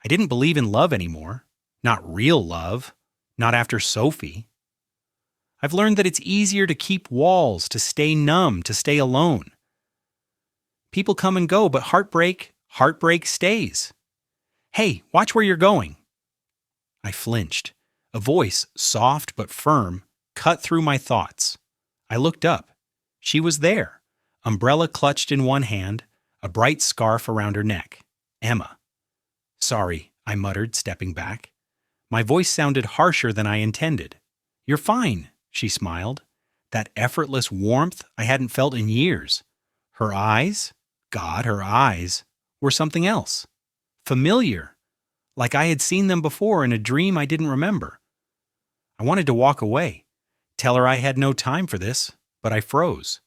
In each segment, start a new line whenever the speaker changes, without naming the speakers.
I didn't believe in love anymore. Not real love. Not after Sophie. I've learned that it's easier to keep walls, to stay numb, to stay alone. People come and go, but heartbreak stays. Hey, watch where you're going. I flinched. A voice, soft but firm, cut through my thoughts. I looked up. She was there, umbrella clutched in one hand, a bright scarf around her neck. Emma. Sorry, I muttered, stepping back. My voice sounded harsher than I intended. You're fine, she smiled. That effortless warmth I hadn't felt in years. Her eyes, God, her eyes, were something else. Familiar, like I had seen them before in a dream I didn't remember. I wanted to walk away, tell her I had no time for this, but I froze.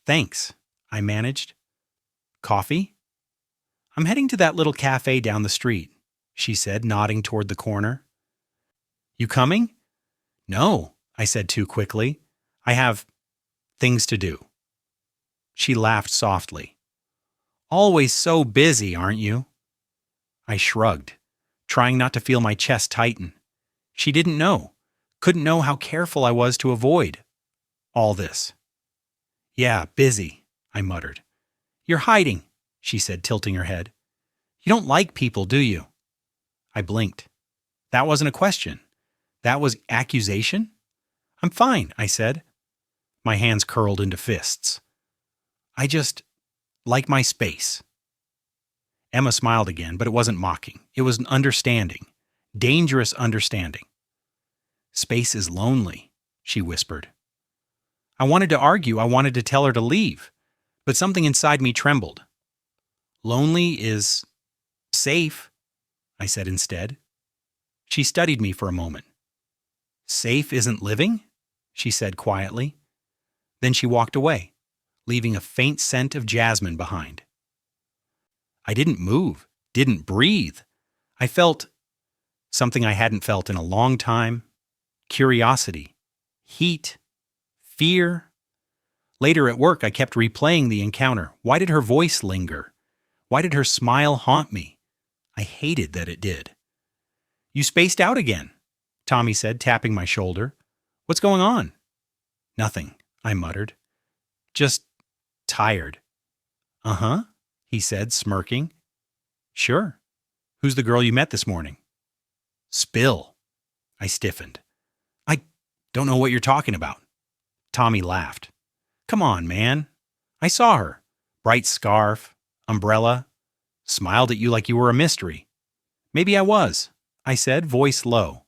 Thanks, I managed. Coffee? I'm heading to that little cafe down the street, she said, nodding toward the corner. You coming? No, I said too quickly. I have things to do. She laughed softly. Always so busy, aren't you? I shrugged, trying not to feel my chest tighten. She didn't know, couldn't know how careful I was to avoid all this. Yeah, busy, I muttered. You're hiding, she said, tilting her head. You don't like people, do you? I blinked. That wasn't a question. That was accusation? I'm fine, I said. My hands curled into fists. I just like my space. Emma smiled again, but it wasn't mocking. It was an understanding, dangerous understanding. Space is lonely, she whispered. I wanted to argue, I wanted to tell her to leave, but something inside me trembled. Lonely is safe, I said instead. She studied me for a moment. Safe isn't living? She said quietly. Then she walked away, leaving a faint scent of jasmine behind. I didn't move, didn't breathe. I felt something I hadn't felt in a long time. Curiosity, heat, fear. Later at work, I kept replaying the encounter. Why did her voice linger? Why did her smile haunt me? I hated that it did. You spaced out again, Tommy said, tapping my shoulder. What's going on? Nothing, I muttered. Just tired. Uh-huh, he said, smirking. Sure. Who's the girl you met this morning? Spill. I stiffened. I don't know what you're talking about. Tommy laughed. Come on, man. I saw her. Bright scarf, umbrella, smiled at you like you were a mystery. Maybe I was, I said, voice low.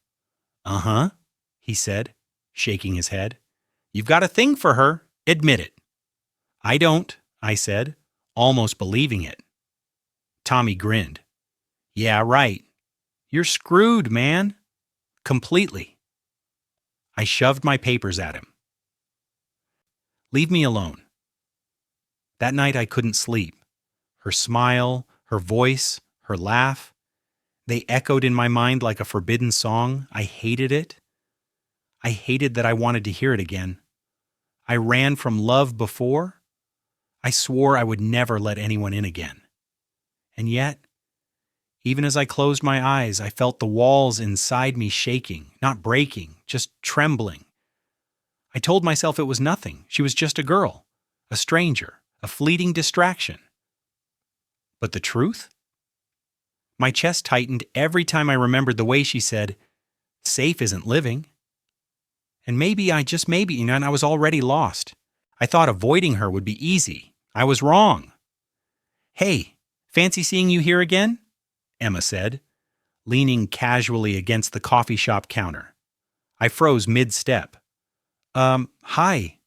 Uh-huh, he said, shaking his head. You've got a thing for her. Admit it. I don't, I said, almost believing it. Tommy grinned. Yeah, right. You're screwed, man. Completely. I shoved my papers at him. Leave me alone. That night I couldn't sleep. Her smile, her voice, her laugh, they echoed in my mind like a forbidden song. I hated it. I hated that I wanted to hear it again. I ran from love before. I swore I would never let anyone in again. And yet, even as I closed my eyes, I felt the walls inside me shaking, not breaking, just trembling. I told myself it was nothing. She was just a girl, a stranger, a fleeting distraction. But the truth? My chest tightened every time I remembered the way she said, safe isn't living. And maybe, I was already lost. I thought avoiding her would be easy. I was wrong. Hey, fancy seeing you here again? Emma said, leaning casually against the coffee shop counter. I froze mid-step. Hi,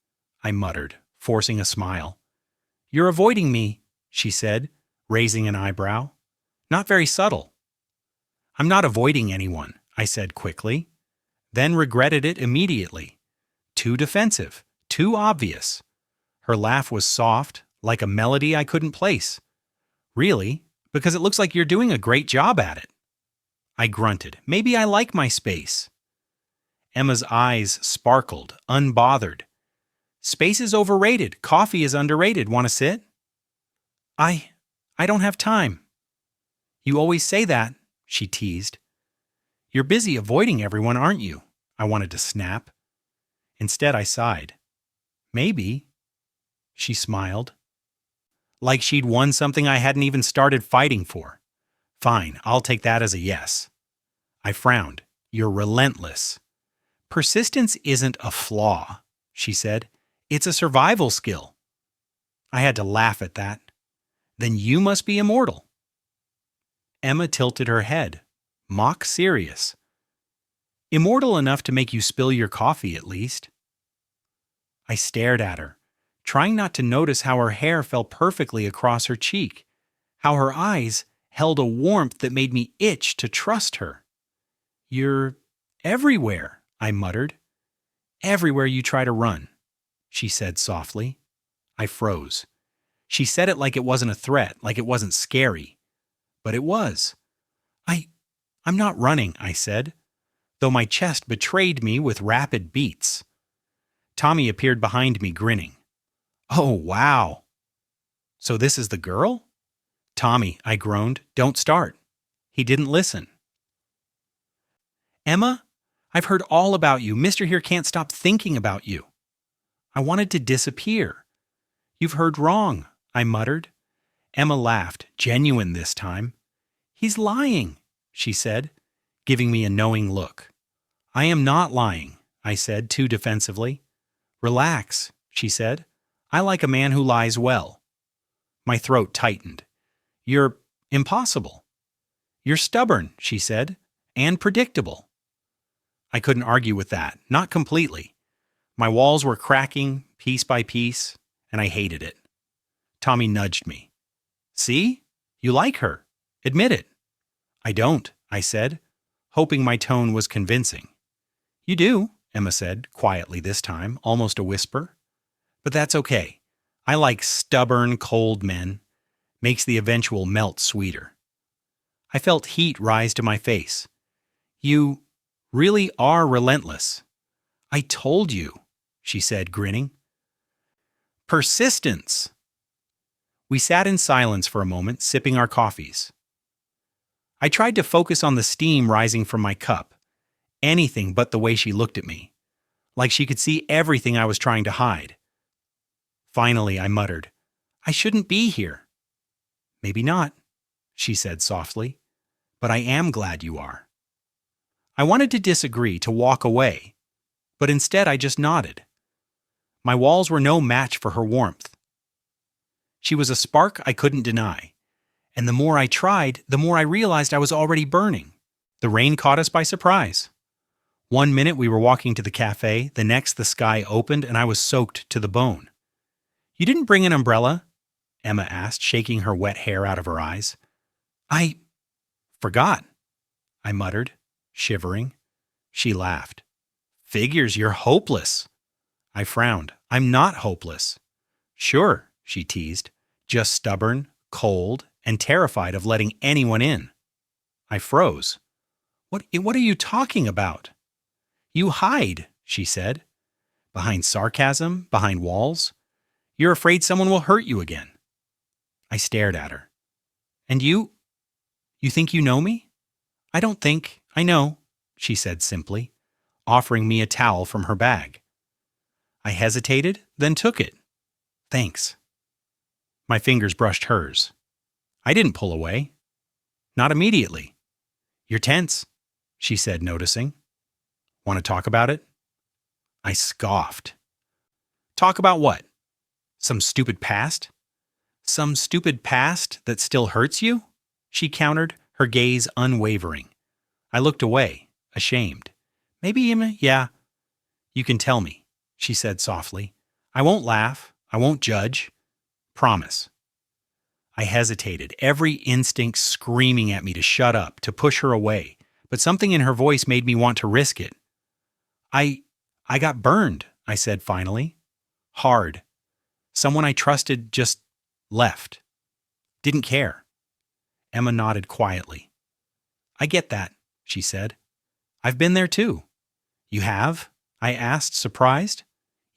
I muttered, forcing a smile. You're avoiding me, she said, raising an eyebrow. Not very subtle. I'm not avoiding anyone, I said quickly, then regretted it immediately. Too defensive, too obvious. Her laugh was soft, like a melody I couldn't place. Really? Because it looks like you're doing a great job at it. I grunted. Maybe I like my space. Emma's eyes sparkled, unbothered. Space is overrated. Coffee is underrated. Want to sit? I don't have time. You always say that, she teased. You're busy avoiding everyone, aren't you? I wanted to snap. Instead, I sighed. Maybe. She smiled. Like she'd won something I hadn't even started fighting for. Fine, I'll take that as a yes. I frowned. You're relentless. Persistence isn't a flaw, she said. It's a survival skill. I had to laugh at that. Then you must be immortal. Emma tilted her head, mock serious. Immortal enough to make you spill your coffee, at least. I stared at her, trying not to notice how her hair fell perfectly across her cheek, how her eyes held a warmth that made me itch to trust her. You're everywhere, I muttered. Everywhere you try to run, she said softly. I froze. She said it like it wasn't a threat, like it wasn't scary. But it was. I'm not running, I said, though my chest betrayed me with rapid beats. Tommy appeared behind me, grinning. Oh, wow. So this is the girl? Tommy, I groaned, don't start. He didn't listen. Emma, I've heard all about you. Mr. Here can't stop thinking about you. I wanted to disappear. You've heard wrong, I muttered. Emma laughed, genuine this time. He's lying, she said, giving me a knowing look. I am not lying, I said too defensively. Relax, she said. I like a man who lies well. My throat tightened. You're impossible. You're stubborn, she said, and predictable. I couldn't argue with that, not completely. My walls were cracking piece by piece, and I hated it. Tommy nudged me. See? You like her. Admit it. I don't, I said, hoping my tone was convincing. You do, Emma said, quietly this time, almost a whisper. But that's okay. I like stubborn, cold men. Makes the eventual melt sweeter. I felt heat rise to my face. You really are relentless. I told you, she said, grinning. Persistence. We sat in silence for a moment, sipping our coffees. I tried to focus on the steam rising from my cup. Anything but the way she looked at me. Like she could see everything I was trying to hide. Finally, I muttered, I shouldn't be here. Maybe not, she said softly, but I am glad you are. I wanted to disagree, to walk away, but instead I just nodded. My walls were no match for her warmth. She was a spark I couldn't deny, and the more I tried, the more I realized I was already burning. The rain caught us by surprise. 1 minute we were walking to the cafe, the next the sky opened and I was soaked to the bone. You didn't bring an umbrella? Emma asked, shaking her wet hair out of her eyes. I forgot, I muttered, shivering. She laughed. Figures, you're hopeless. I frowned. I'm not hopeless. Sure, she teased, just stubborn, cold, and terrified of letting anyone in. I froze. What are you talking about? You hide, she said. Behind sarcasm, behind walls. You're afraid someone will hurt you again. I stared at her. And you think you know me? I don't think I know, she said simply, offering me a towel from her bag. I hesitated, then took it. Thanks. My fingers brushed hers. I didn't pull away. Not immediately. You're tense, she said, noticing. Want to talk about it? I scoffed. Talk about what? Some stupid past? Some stupid past that still hurts you? She countered, her gaze unwavering. I looked away, ashamed. Maybe, Emma, yeah. You can tell me, she said softly. I won't laugh. I won't judge. Promise. I hesitated, every instinct screaming at me to shut up, to push her away, but something in her voice made me want to risk it. I got burned, I said finally. Hard. Someone I trusted just left. Didn't care. Emma nodded quietly. I get that, she said. I've been there too. You have? I asked, surprised.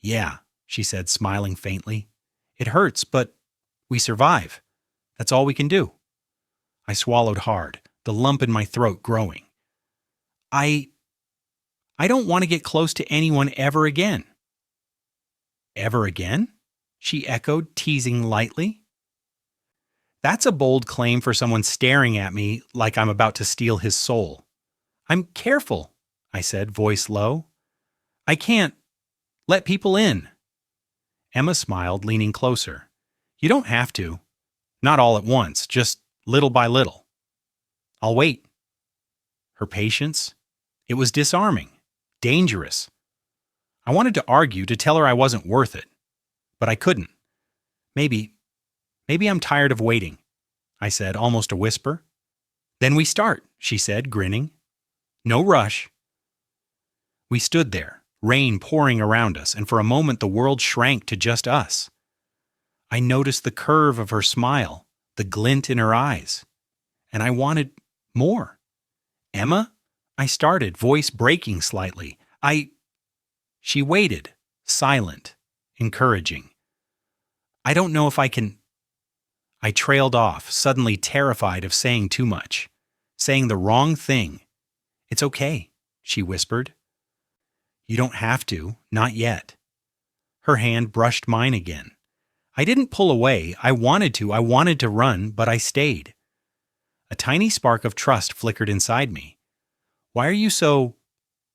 Yeah, she said, smiling faintly. It hurts, but we survive. That's all we can do. I swallowed hard, the lump in my throat growing. I don't want to get close to anyone ever again. Ever again? She echoed, teasing lightly. That's a bold claim for someone staring at me like I'm about to steal his soul. I'm careful, I said, voice low. I can't let people in. Emma smiled, leaning closer. You don't have to. Not all at once, just little by little. I'll wait. Her patience? It was disarming, dangerous. I wanted to argue, to tell her I wasn't worth it, but I couldn't. Maybe I'm tired of waiting, I said, almost a whisper. Then we start, she said, grinning. No rush. We stood there, rain pouring around us, and for a moment the world shrank to just us. I noticed the curve of her smile, the glint in her eyes, and I wanted more. Emma? I started, voice breaking slightly. She waited, silent, encouraging. I don't know if I can. I trailed off, suddenly terrified of saying too much, saying the wrong thing. It's okay, she whispered. You don't have to, not yet. Her hand brushed mine again. I didn't pull away. I wanted to run, but I stayed. A tiny spark of trust flickered inside me. Why are you so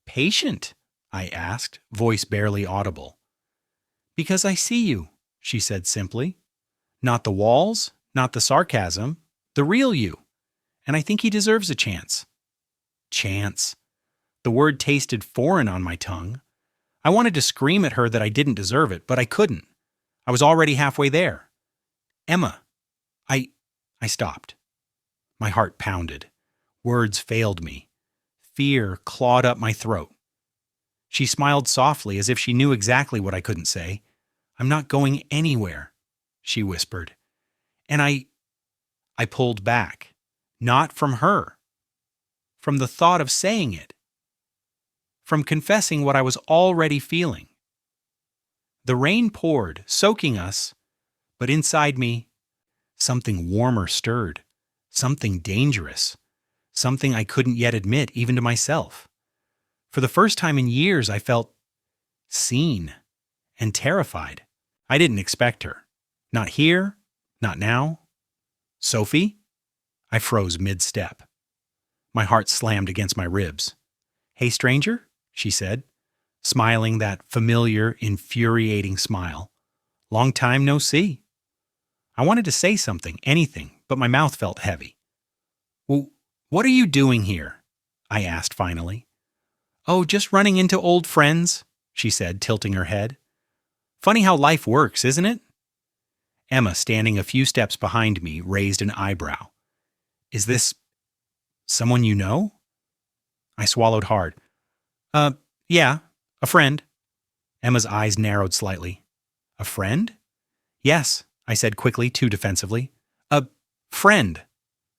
patient? I asked, voice barely audible. Because I see you, she said simply. Not the walls, not the sarcasm, the real you. And I think he deserves a chance. Chance. The word tasted foreign on my tongue. I wanted to scream at her that I didn't deserve it, but I couldn't. I was already halfway there. Emma. I stopped. My heart pounded. Words failed me. Fear clawed up my throat. She smiled softly as if she knew exactly what I couldn't say. I'm not going anywhere, she whispered. And I pulled back. Not from her. From the thought of saying it. From confessing what I was already feeling. The rain poured, soaking us, but inside me, something warmer stirred, something dangerous, something I couldn't yet admit even to myself. For the first time in years, I felt seen and terrified. I didn't expect her. Not here, not now. Sophie? I froze mid-step. My heart slammed against my ribs. Hey, stranger, she said, smiling that familiar, infuriating smile. Long time no see. I wanted to say something, anything, but my mouth felt heavy. Well, what are you doing here? I asked finally. Oh, just running into old friends, she said, tilting her head. Funny how life works, isn't it? Emma, standing a few steps behind me, raised an eyebrow. Is this someone you know? I swallowed hard. Yeah, a friend. Emma's eyes narrowed slightly. A friend? Yes, I said quickly, too defensively. A friend.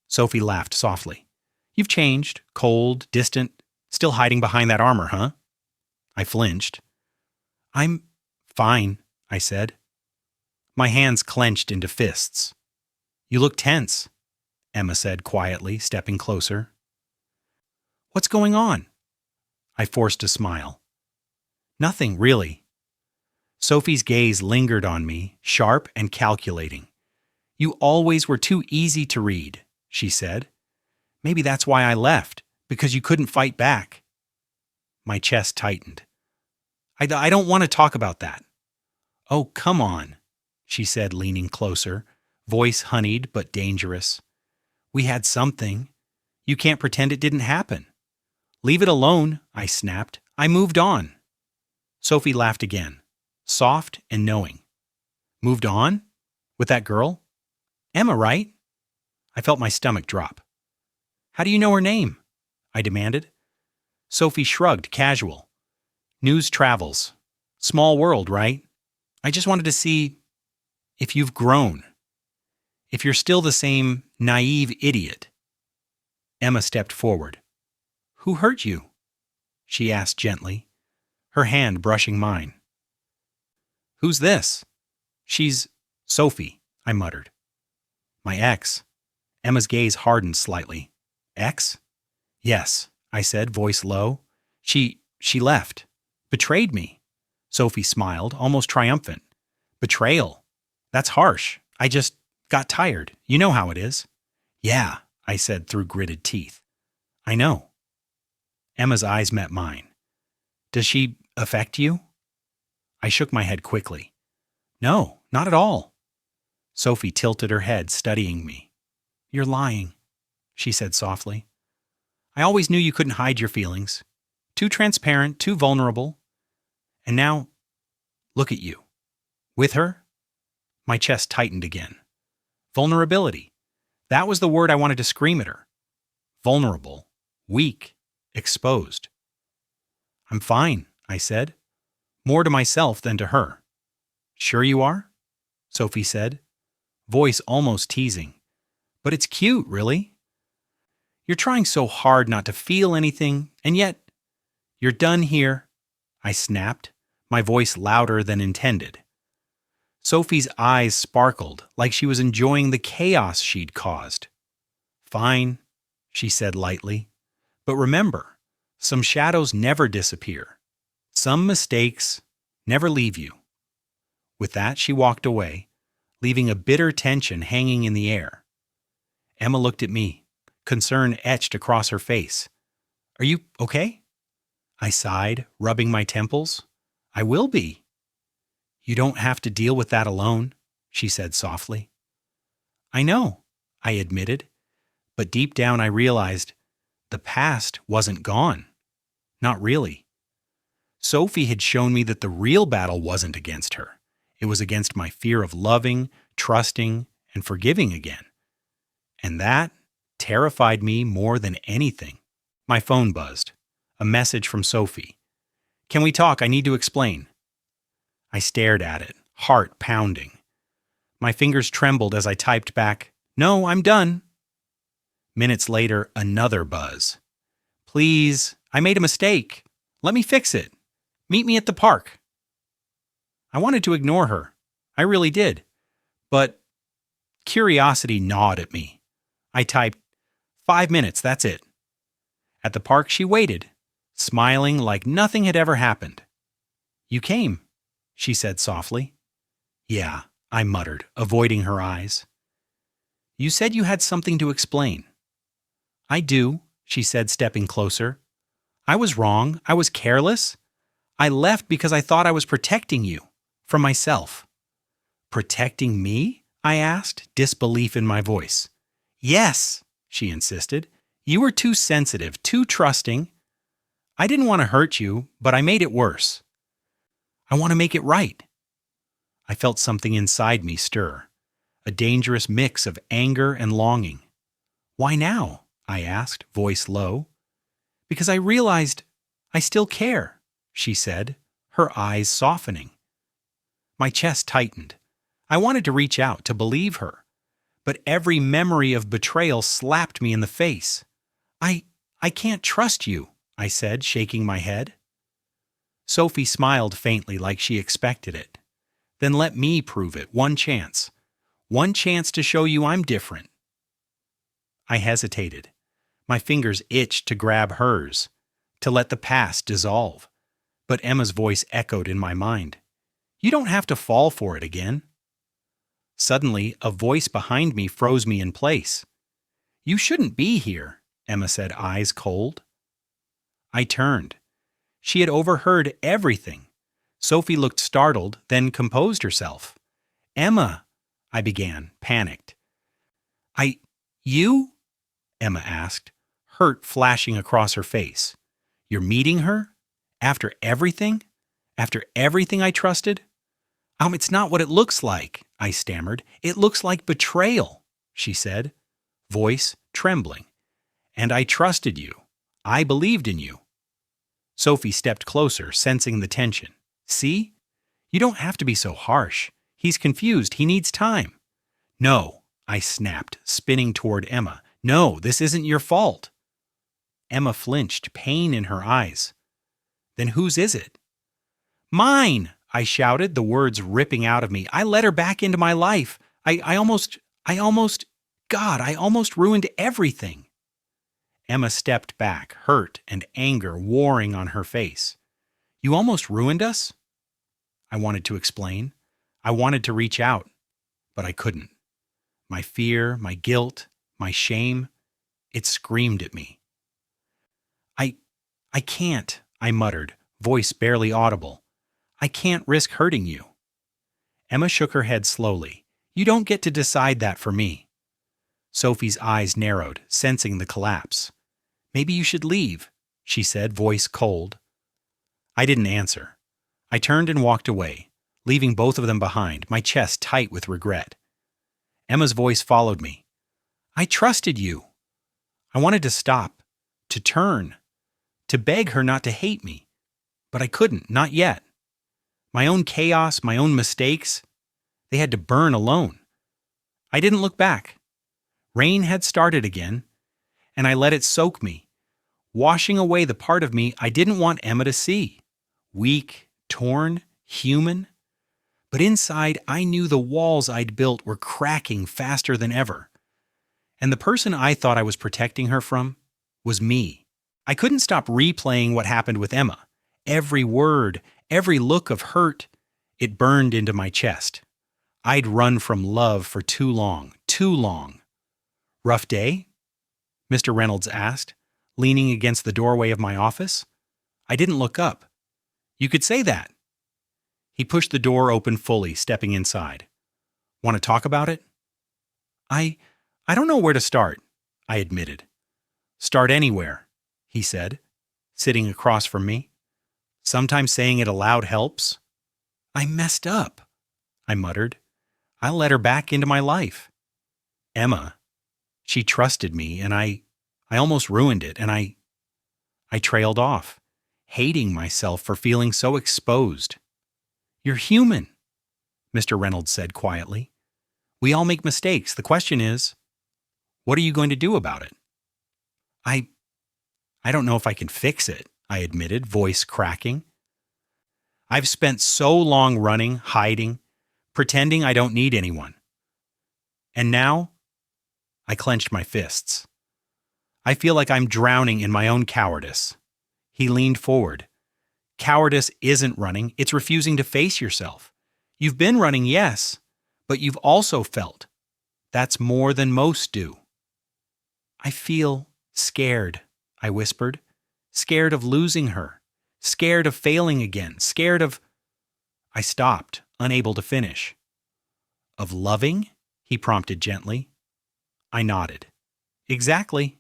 Sophie laughed softly. You've changed, cold, distant, still hiding behind that armor, huh? I flinched. I'm fine, I said. My hands clenched into fists. You look tense, Emma said quietly, stepping closer. What's going on? I forced a smile. Nothing, really. Sophie's gaze lingered on me, sharp and calculating. You always were too easy to read, she said. Maybe that's why I left, because you couldn't fight back. My chest tightened. I don't want to talk about that. Oh, come on, she said, leaning closer, voice honeyed but dangerous. We had something. You can't pretend it didn't happen. Leave it alone, I snapped. I moved on. Sophie laughed again, soft and knowing. Moved on? With that girl? Emma, right? I felt my stomach drop. How do you know her name? I demanded. Sophie shrugged, casual. News travels. Small world, right? I just wanted to see if you've grown. If you're still the same naive idiot. Emma stepped forward. Who hurt you? She asked gently, her hand brushing mine. Who's this? She's Sophie, I muttered. My ex. Emma's gaze hardened slightly. Ex? Yes, I said, voice low. She left. Betrayed me. Sophie smiled, almost triumphant. Betrayal. That's harsh. I just got tired. You know how it is. Yeah, I said through gritted teeth. I know. Emma's eyes met mine. Does she affect you? I shook my head quickly. No, not at all. Sophie tilted her head, studying me. You're lying, she said softly. I always knew you couldn't hide your feelings. Too transparent, too vulnerable. And now, look at you. With her? My chest tightened again. Vulnerability. That was the word I wanted to scream at her. Vulnerable. Weak. Exposed. I'm fine, I said. More to myself than to her. Sure you are? Sophie said, voice almost teasing. But it's cute, really. You're trying so hard not to feel anything, and yet, you're done here, I snapped, my voice louder than intended. Sophie's eyes sparkled like she was enjoying the chaos she'd caused. Fine, she said lightly. But remember, some shadows never disappear. Some mistakes never leave you. With that, she walked away, leaving a bitter tension hanging in the air. Emma looked at me, concern etched across her face. Are you okay? I sighed, rubbing my temples. I will be. You don't have to deal with that alone, she said softly. I know, I admitted, but deep down I realized the past wasn't gone. Not really. Sophie had shown me that the real battle wasn't against her. It was against my fear of loving, trusting, and forgiving again. And that terrified me more than anything. My phone buzzed. A message from Sophie. Can we talk? I need to explain. I stared at it, heart pounding. My fingers trembled as I typed back, No, I'm done. Minutes later, another buzz. Please, I made a mistake. Let me fix it. Meet me at the park. I wanted to ignore her. I really did. But curiosity gnawed at me. I typed, 5 minutes, that's it. At the park, she waited, smiling like nothing had ever happened. You came, she said softly. Yeah, I muttered, avoiding her eyes. You said you had something to explain. I do, she said, stepping closer. I was wrong. I was careless. I left because I thought I was protecting you from myself. Protecting me? I asked, disbelief in my voice. Yes, she insisted. You were too sensitive, too trusting. I didn't want to hurt you, but I made it worse. I want to make it right. I felt something inside me stir, a dangerous mix of anger and longing. Why now? I asked, voice low. Because I realized I still care, she said, her eyes softening. My chest tightened. I wanted to reach out to believe her, but every memory of betrayal slapped me in the face. I can't trust you, I said, shaking my head. Sophie smiled faintly like she expected it. Then let me prove it, one chance. One chance to show you I'm different. I hesitated. My fingers itched to grab hers, to let the past dissolve. But Emma's voice echoed in my mind. You don't have to fall for it again. Suddenly, a voice behind me froze me in place. You shouldn't be here, Emma said, eyes cold. I turned. She had overheard everything. Sophie looked startled, then composed herself. Emma, I began, panicked. You? Emma asked, hurt flashing across her face. You're meeting her? After everything? After everything I trusted? It's not what it looks like, I stammered. It looks like betrayal, she said, voice trembling. And I trusted you. I believed in you. Sophie stepped closer, sensing the tension. See? You don't have to be so harsh. He's confused. He needs time. No, I snapped, spinning toward Emma. No, this isn't your fault. Emma flinched, pain in her eyes. Then whose is it? Mine, I shouted, the words ripping out of me. I let her back into my life. I almost... God, I almost ruined everything. Emma stepped back, hurt and anger warring on her face. You almost ruined us? I wanted to explain. I wanted to reach out, but I couldn't. My fear, my guilt, my shame, it screamed at me. I can't, I muttered, voice barely audible. I can't risk hurting you. Emma shook her head slowly. You don't get to decide that for me. Sophie's eyes narrowed, sensing the collapse. Maybe you should leave, she said, voice cold. I didn't answer. I turned and walked away, leaving both of them behind, my chest tight with regret. Emma's voice followed me. I trusted you. I wanted to stop, to turn, to beg her not to hate me. But I couldn't, not yet. My own chaos, my own mistakes, they had to burn alone. I didn't look back. Rain had started again, and I let it soak me, washing away the part of me I didn't want Emma to see. Weak, torn, human. But inside, I knew the walls I'd built were cracking faster than ever. And the person I thought I was protecting her from was me. I couldn't stop replaying what happened with Emma. Every word, every look of hurt, it burned into my chest. I'd run from love for too long, too long. Rough day? Mr. Reynolds asked, leaning against the doorway of my office. I didn't look up. You could say that. He pushed the door open fully, stepping inside. Want to talk about it? I don't know where to start, I admitted. Start anywhere, he said, sitting across from me. Sometimes saying it aloud helps. I messed up, I muttered. I let her back into my life. Emma, she trusted me, and I almost ruined it, and I trailed off, hating myself for feeling so exposed. You're human, Mr. Reynolds said quietly. We all make mistakes. The question is, what are you going to do about it? I don't know if I can fix it, I admitted, voice cracking. I've spent so long running, hiding, pretending I don't need anyone. And now, I clenched my fists. I feel like I'm drowning in my own cowardice. He leaned forward. Cowardice isn't running, it's refusing to face yourself. You've been running, yes, but you've also felt. That's more than most do. I feel scared, I whispered. Scared of losing her. Scared of failing again. Scared of... I stopped, unable to finish. Of loving? He prompted gently. I nodded. Exactly.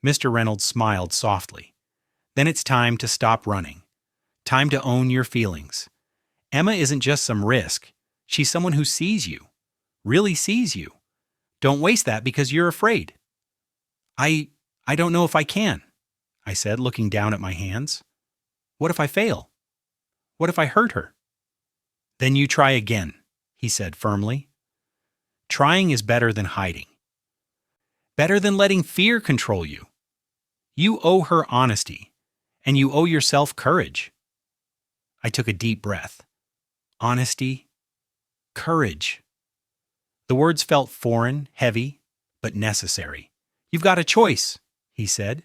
Mr. Reynolds smiled softly. Then it's time to stop running. Time to own your feelings. Emma isn't just some risk. She's someone who sees you. Really sees you. Don't waste that because you're afraid. I don't know if I can, I said, looking down at my hands. What if I fail? What if I hurt her? Then you try again, he said firmly. Trying is better than hiding. Better than letting fear control you. You owe her honesty, and you owe yourself courage. I took a deep breath. Honesty, courage. The words felt foreign, heavy, but necessary. You've got a choice, he said.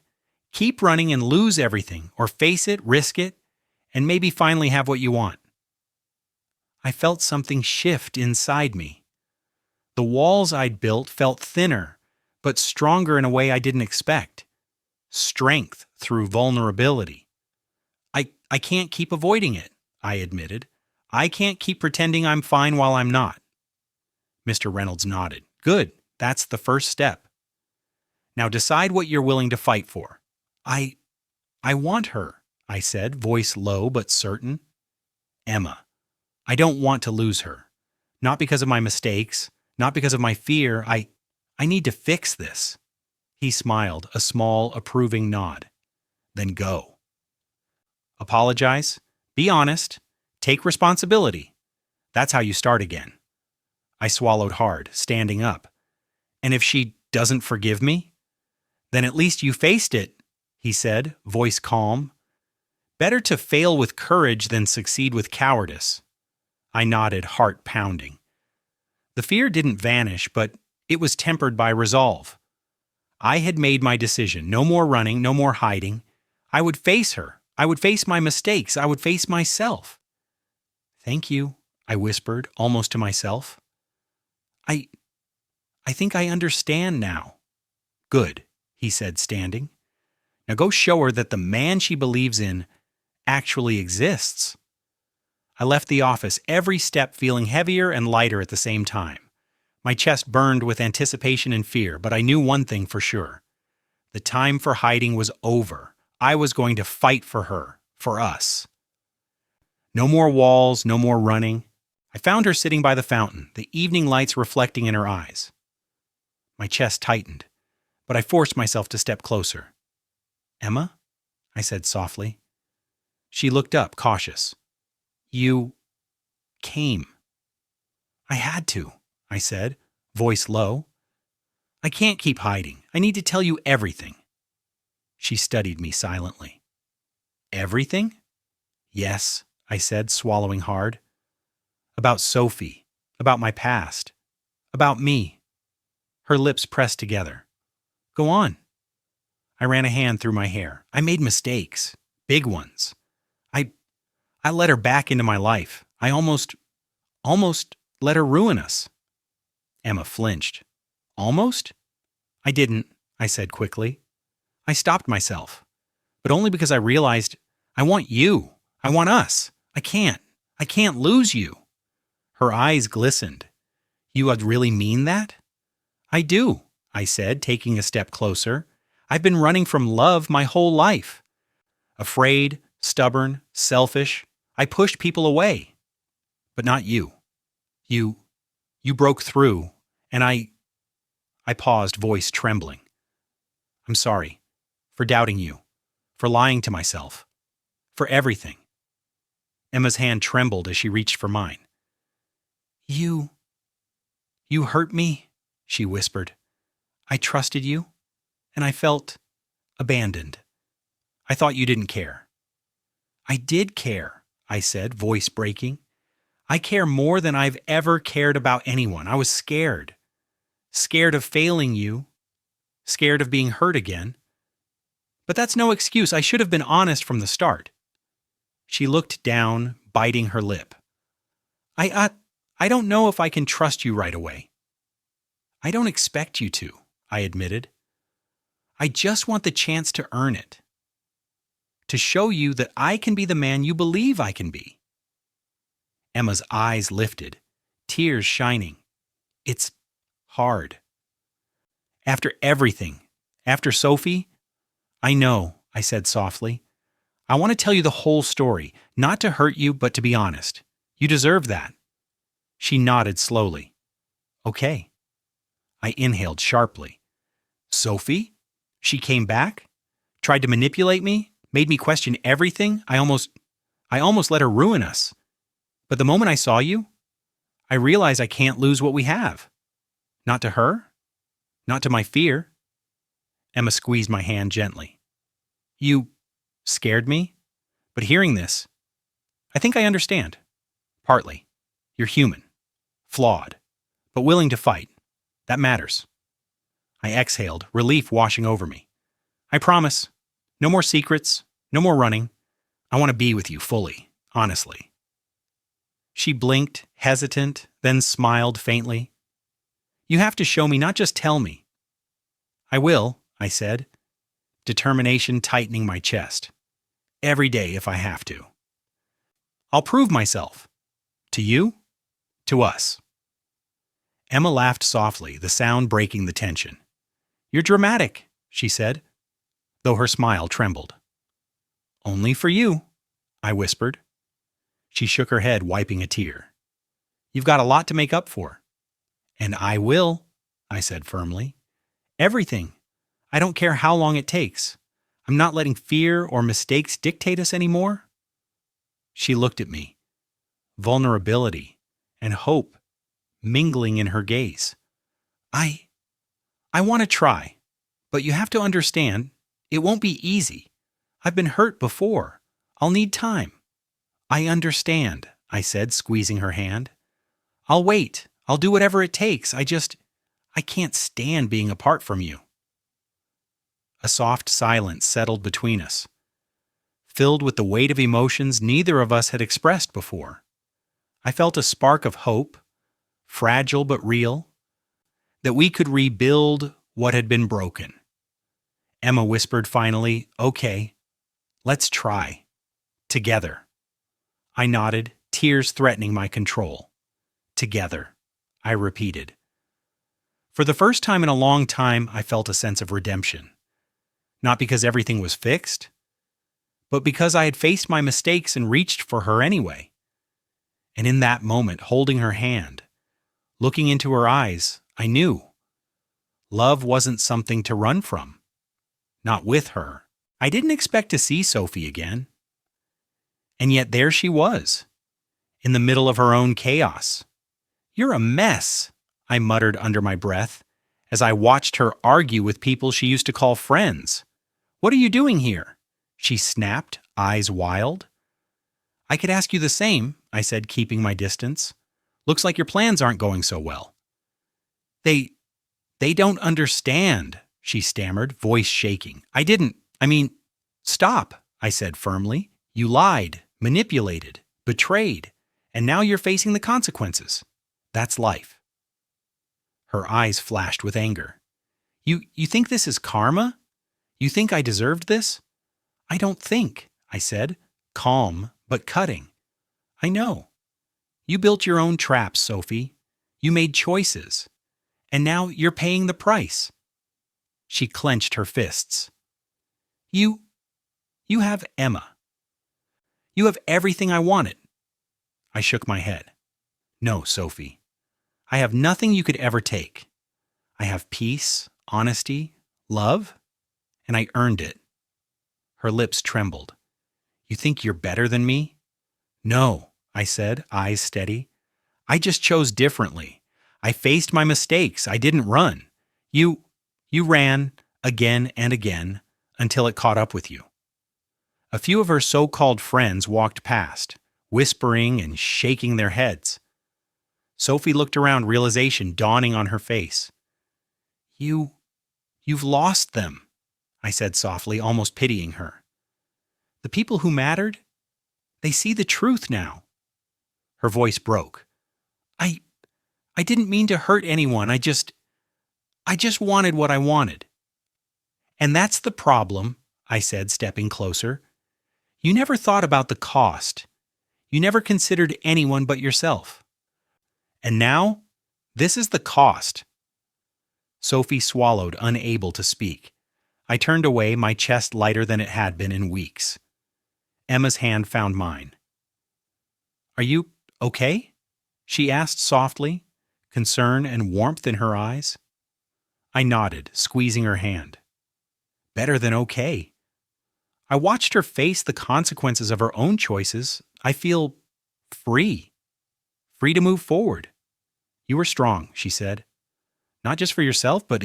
Keep running and lose everything, or face it, risk it, and maybe finally have what you want. I felt something shift inside me. The walls I'd built felt thinner, but stronger in a way I didn't expect. Strength through vulnerability. I can't keep avoiding it, I admitted. I can't keep pretending I'm fine while I'm not. Mr. Reynolds nodded. Good, that's the first step. Now decide what you're willing to fight for. I want her, I said, voice low but certain. Emma. I don't want to lose her. Not because of my mistakes, not because of my fear. I need to fix this. He smiled, a small, approving nod. Then go. Apologize. Be honest. Take responsibility. That's how you start again. I swallowed hard, standing up. And if she doesn't forgive me? Then at least you faced it, he said, voice calm. Better to fail with courage than succeed with cowardice. I nodded, heart pounding. The fear didn't vanish, but It was tempered by resolve. I had made my decision. No more running, no more hiding. I would face her. I would face my mistakes. I would face myself. Thank you, I whispered, almost to myself. I think I understand now. Good, he said, standing. Now go show her that the man she believes in actually exists. I left the office, every step feeling heavier and lighter at the same time. My chest burned with anticipation and fear, but I knew one thing for sure. The time for hiding was over. I was going to fight for her, for us. No more walls, no more running. I found her sitting by the fountain, the evening lights reflecting in her eyes. My chest tightened, but I forced myself to step closer. Emma? I said softly. She looked up, cautious. You came. I had to, I said, voice low. I can't keep hiding. I need to tell you everything. She studied me silently. Everything? Yes, I said, swallowing hard. About Sophie, about my past, about me. Her lips pressed together. Go on. I ran a hand through my hair. I made mistakes, big ones. I let her back into my life. I almost let her ruin us. Emma flinched. Almost? I didn't, I said quickly. I stopped myself, but only because I realized I want you. I want us. I can't lose you. Her eyes glistened. You would really mean that? I do, I said, taking a step closer. I've been running from love my whole life. Afraid, stubborn, selfish. I pushed people away. But not you. You broke through, and I paused, voice trembling. I'm sorry for doubting you, for lying to myself, for everything. Emma's hand trembled as she reached for mine. You hurt me, she whispered. I trusted you, and I felt abandoned. I thought you didn't care. I did care, I said, voice breaking. I care more than I've ever cared about anyone. I was scared. Scared of failing you. Scared of being hurt again. But that's no excuse. I should have been honest from the start. She looked down, biting her lip. I don't know if I can trust you right away. I don't expect you to, I admitted. I just want the chance to earn it. To show you that I can be the man you believe I can be. Emma's eyes lifted, tears shining. It's hard. After everything, after Sophie, I know, I said softly. I want to tell you the whole story, not to hurt you, but to be honest. You deserve that. She nodded slowly. Okay. I inhaled sharply. Sophie? She came back? Tried to manipulate me? Made me question everything? I almost let her ruin us. But the moment I saw you, I realized I can't lose what we have. Not to her. Not to my fear. Emma squeezed my hand gently. You scared me? But hearing this, I think I understand. Partly. You're human. Flawed. But willing to fight. That matters. I exhaled, relief washing over me. I promise. No more secrets. No more running. I want to be with you fully, honestly. She blinked, hesitant, then smiled faintly. You have to show me, not just tell me. I will, I said, determination tightening my chest. Every day if I have to. I'll prove myself. To you, to us. Emma laughed softly, the sound breaking the tension. You're dramatic, she said, though her smile trembled. Only for you, I whispered. She shook her head, wiping a tear. You've got a lot to make up for. And I will, I said firmly. Everything. I don't care how long it takes. I'm not letting fear or mistakes dictate us anymore. She looked at me. Vulnerability and hope mingling in her gaze. I want to try, but you have to understand, it won't be easy. I've been hurt before. I'll need time. I understand, I said, squeezing her hand. I'll wait. I'll do whatever it takes. I I can't stand being apart from you." A soft silence settled between us, filled with the weight of emotions neither of us had expressed before. I felt a spark of hope, fragile but real, that we could rebuild what had been broken. Emma whispered finally, "Okay, let's try. Together." I nodded, tears threatening my control. "Together," I repeated. For the first time in a long time, I felt a sense of redemption. Not because everything was fixed, but because I had faced my mistakes and reached for her anyway. And in that moment, holding her hand, looking into her eyes, I knew love wasn't something to run from. Not with her. I didn't expect to see Sophie again. And yet there she was, in the middle of her own chaos. "You're a mess," I muttered under my breath, as I watched her argue with people she used to call friends. "What are you doing here?" she snapped, eyes wild. "I could ask you the same," I said, keeping my distance. "Looks like your plans aren't going so well." They don't understand," she stammered, voice shaking. I mean, stop," I said firmly. "You lied, manipulated, betrayed, and now you're facing the consequences. That's life." Her eyes flashed with anger. You think this is karma? You think I deserved this?" "I don't think," I said, calm but cutting. "I know. You built your own traps, Sophie. You made choices. And now you're paying the price." She clenched her fists. You have Emma. You have everything I wanted." I shook my head. "No, Sophie. I have nothing you could ever take. I have peace, honesty, love, and I earned it." Her lips trembled. "You think you're better than me?" "No," I said, eyes steady. "I just chose differently. I faced my mistakes. I didn't run. You ran again and again until it caught up with you." A few of her so-called friends walked past, whispering and shaking their heads. Sophie looked around, realization dawning on her face. You've lost them," I said softly, almost pitying her. "The people who mattered, they see the truth now." Her voice broke. I didn't mean to hurt anyone. I just wanted what I wanted." "And that's the problem," I said, stepping closer. "You never thought about the cost. You never considered anyone but yourself. And now, this is the cost." Sophie swallowed, unable to speak. I turned away, my chest lighter than it had been in weeks. Emma's hand found mine. "Are you okay?" she asked softly, concern and warmth in her eyes. I nodded, squeezing her hand. "Better than okay." I watched her face the consequences of her own choices. I feel free. Free to move forward. "You were strong," she said. "Not just for yourself, but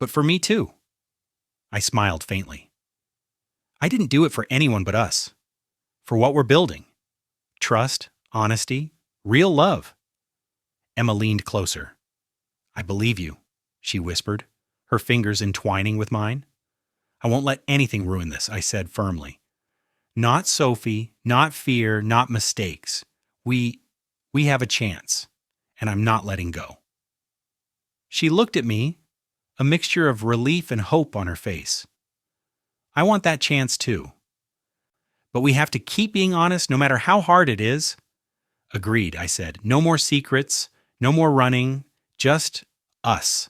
for me too." I smiled faintly. "I didn't do it for anyone but us. For what we're building. Trust, honesty, real love." Emma leaned closer. "I believe you," she whispered, her fingers entwining with mine. "I won't let anything ruin this," I said firmly. "Not Sophie, not fear, not mistakes. We have a chance, and I'm not letting go." She looked at me, a mixture of relief and hope on her face. "I want that chance too. But we have to keep being honest no matter how hard it is." "Agreed," I said. "No more secrets, no more running, just us,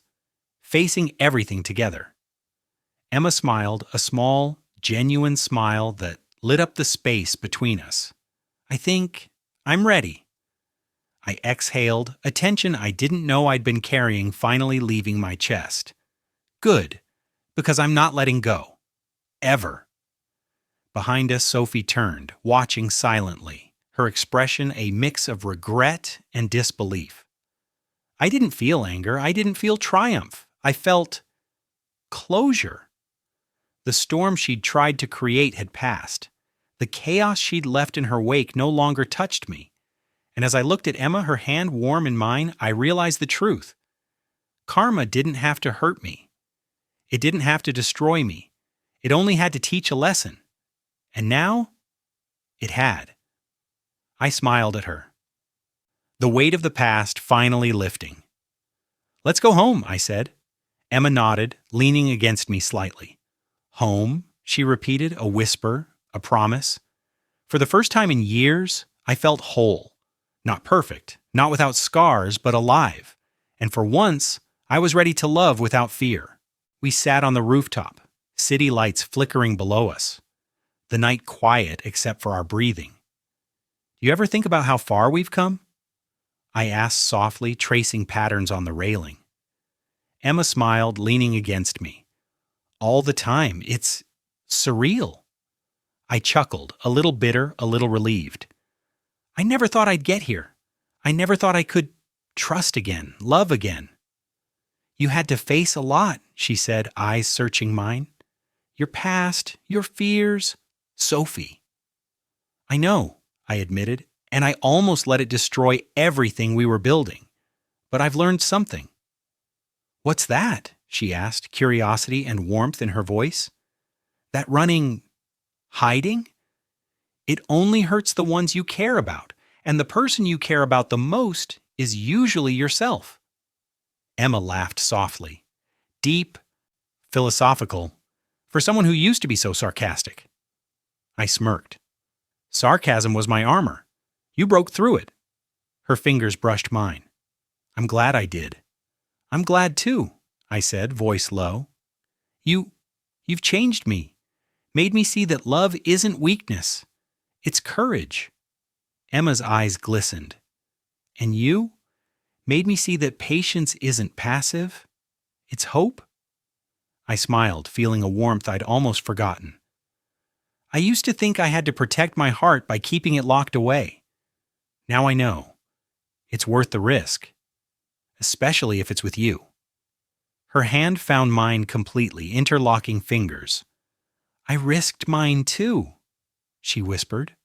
facing everything together." Emma smiled, a small, genuine smile that lit up the space between us. "I think I'm ready." I exhaled, a tension I didn't know I'd been carrying finally leaving my chest. Good, because I'm not letting go. Ever. Behind us, Sophie turned, watching silently, her expression a mix of regret and disbelief. I didn't feel anger. I didn't feel triumph. I felt closure. The storm she'd tried to create had passed. The chaos she'd left in her wake no longer touched me. And as I looked at Emma, her hand warm in mine, I realized the truth. Karma didn't have to hurt me. It didn't have to destroy me. It only had to teach a lesson. And now, it had. I smiled at her. The weight of the past finally lifting. "Let's go home," I said. Emma nodded, leaning against me slightly. "Home?" she repeated, a whisper, a promise. For the first time in years, I felt whole. Not perfect, not without scars, but alive. And for once, I was ready to love without fear. We sat on the rooftop, city lights flickering below us. The night quiet except for our breathing. "Do you ever think about how far we've come?" I asked softly, tracing patterns on the railing. Emma smiled, leaning against me. "All the time. It's surreal." I chuckled, a little bitter, a little relieved. "I never thought I'd get here. I never thought I could trust again, love again." "You had to face a lot," she said, eyes searching mine. "Your past, your fears, Sophie." "I know," I admitted, "and I almost let it destroy everything we were building. But I've learned something." "What's that?" she asked, curiosity and warmth in her voice. "That running, hiding? It only hurts the ones you care about, and the person you care about the most is usually yourself." Emma laughed softly. Deep, philosophical, for someone who used to be so sarcastic. I smirked. "Sarcasm was my armor. You broke through it." Her fingers brushed mine. "I'm glad I did." "I'm glad too," I said, voice low. You've changed me, made me see that love isn't weakness. It's courage." Emma's eyes glistened. "And you? Made me see that patience isn't passive. It's hope?" I smiled, feeling a warmth I'd almost forgotten. "I used to think I had to protect my heart by keeping it locked away. Now I know. It's worth the risk. Especially if it's with you." Her hand found mine completely, interlocking fingers. "I risked mine too," she whispered.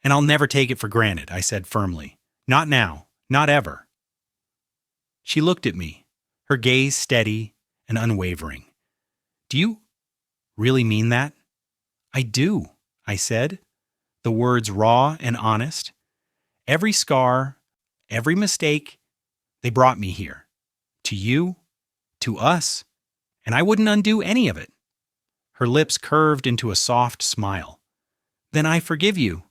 "And I'll never take it for granted," I said firmly. "Not now, not ever." She looked at me, her gaze steady and unwavering. "Do you really mean that?" "I do," I said, the words raw and honest. "Every scar, every mistake, they brought me here. To you, to us, and I wouldn't undo any of it." Her lips curved into a soft smile. "Then I forgive you,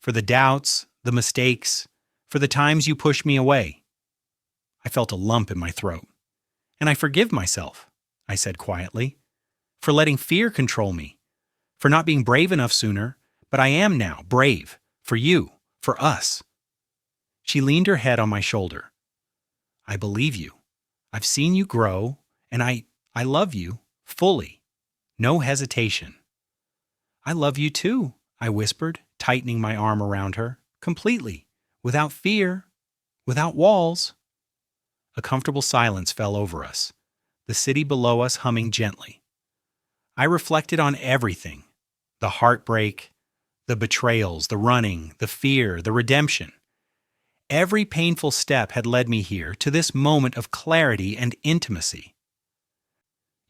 for the doubts, the mistakes, for the times you pushed me away." I felt a lump in my throat. "And I forgive myself," I said quietly, "for letting fear control me, for not being brave enough sooner, but I am now brave, for you, for us." She leaned her head on my shoulder. "I believe you. I've seen you grow, and I love you, fully. No hesitation." "I love you too," I whispered, tightening my arm around her, "completely, without fear, without walls." A comfortable silence fell over us, the city below us humming gently. I reflected on everything, the heartbreak, the betrayals, the running, the fear, the redemption. Every painful step had led me here to this moment of clarity and intimacy.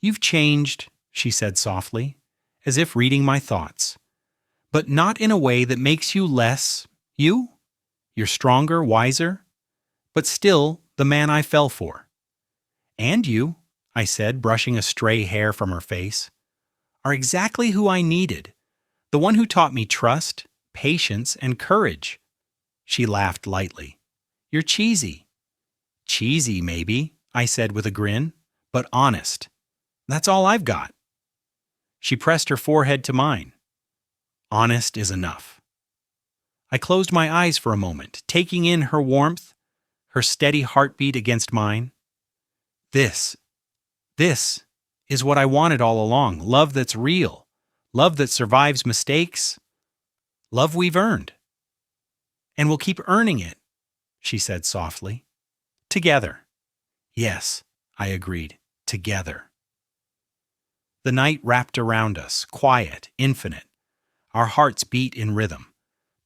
"You've changed," she said softly, as if reading my thoughts, "but not in a way that makes you less you. You're stronger, wiser, but still the man I fell for." "And you," I said, brushing a stray hair from her face, "are exactly who I needed, the one who taught me trust, patience, and courage." She laughed lightly. "You're cheesy." "Cheesy, maybe," I said with a grin, "but honest. That's all I've got." She pressed her forehead to mine. "Honest is enough." I closed my eyes for a moment, taking in her warmth, her steady heartbeat against mine. This is what I wanted all along. Love that's real. Love that survives mistakes. Love we've earned. "And we'll keep earning it," she said softly. "Together." "Yes," I agreed. "Together." The night wrapped around us, quiet, infinite. Our hearts beat in rhythm.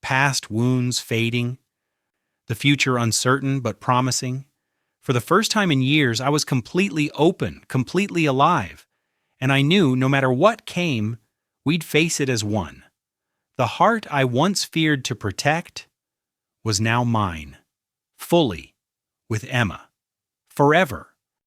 Past wounds fading. The future uncertain but promising. For the first time in years, I was completely open, completely alive, and I knew no matter what came, we'd face it as one. The heart I once feared to protect was now mine, fully, with Emma, forever.